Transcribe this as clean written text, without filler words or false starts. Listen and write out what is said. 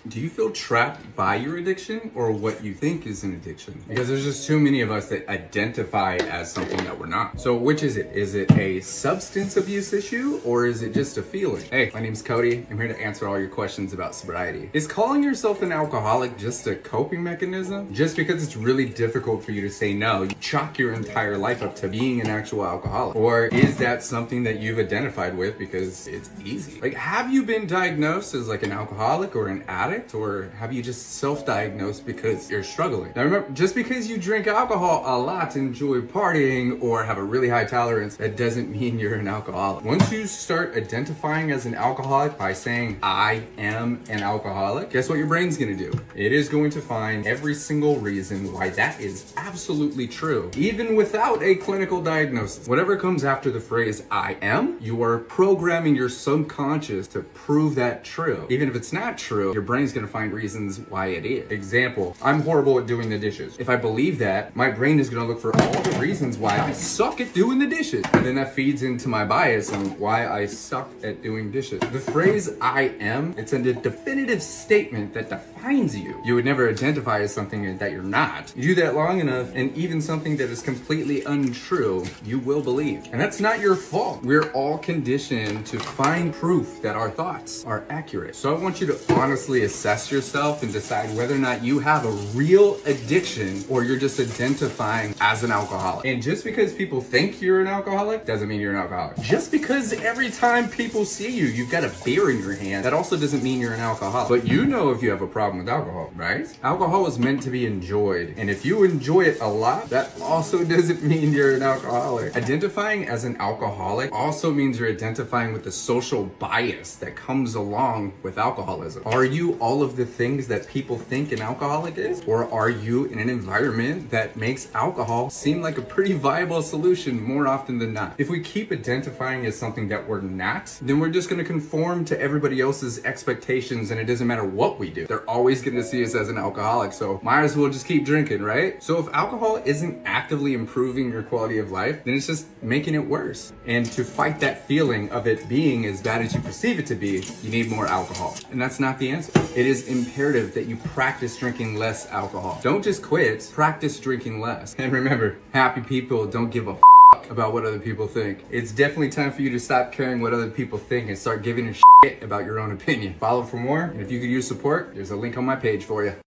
Do you feel trapped by your addiction or what you think is an addiction? Because there's just too many of us that identify as something that we're not. So which is it? Is it a substance abuse issue or is it just a feeling? Hey, my name's Kohdi. I'm here to answer all your questions about sobriety. Is calling yourself an alcoholic just a coping mechanism? Just because it's really difficult for you to say no, you chalk your entire life up to being an actual alcoholic? Or is that something that you've identified with because it's easy? Like, have you been diagnosed as like an alcoholic or an addict? Or have you just self-diagnosed because you're struggling? Now remember, just because you drink alcohol a lot, enjoy partying, or have a really high tolerance, that doesn't mean you're an alcoholic. Once you start identifying as an alcoholic by saying, I am an alcoholic, guess what your brain's gonna do? It is going to find every single reason why that is absolutely true, even without a clinical diagnosis. Whatever comes after the phrase, I am, you are programming your subconscious to prove that true. Even if it's not true, your brain's gonna find reasons why it is. Example, I'm horrible at doing the dishes. If I believe that, my brain is gonna look for all the reasons why I suck at doing the dishes. And then that feeds into my bias on why I suck at doing dishes. The phrase I am, it's a definitive statement that defines you. You would never identify as something that you're not. You do that long enough, and even something that is completely untrue, you will believe. And that's not your fault. We're all conditioned to find proof that our thoughts are accurate. So I want you to honestly assess yourself and decide whether or not you have a real addiction or you're just identifying as an alcoholic. And just because people think you're an alcoholic doesn't mean you're an alcoholic. Just because every time people see you, you've got a beer in your hand, that also doesn't mean you're an alcoholic. But you know if you have a problem with alcohol, right? Alcohol is meant to be enjoyed. And if you enjoy it a lot, that also doesn't mean you're an alcoholic. Identifying as an alcoholic also means you're identifying with the social bias that comes along with alcoholism. Are you all of the things that people think an alcoholic is? Or are you in an environment that makes alcohol seem like a pretty viable solution more often than not? If we keep identifying as something that we're not, then we're just gonna conform to everybody else's expectations, and it doesn't matter what we do. They're always gonna see us as an alcoholic, so might as well just keep drinking, right? So if alcohol isn't actively improving your quality of life, then it's just making it worse. And to fight that feeling of it being as bad as you perceive it to be, you need more alcohol. And that's not the answer. It is imperative that you practice drinking less alcohol. Don't just quit, practice drinking less. And remember, happy people don't give a about what other people think. It's definitely time for you to stop caring what other people think and start giving a shit about your own opinion. Follow for more, and if you could use support, there's a link on my page for you.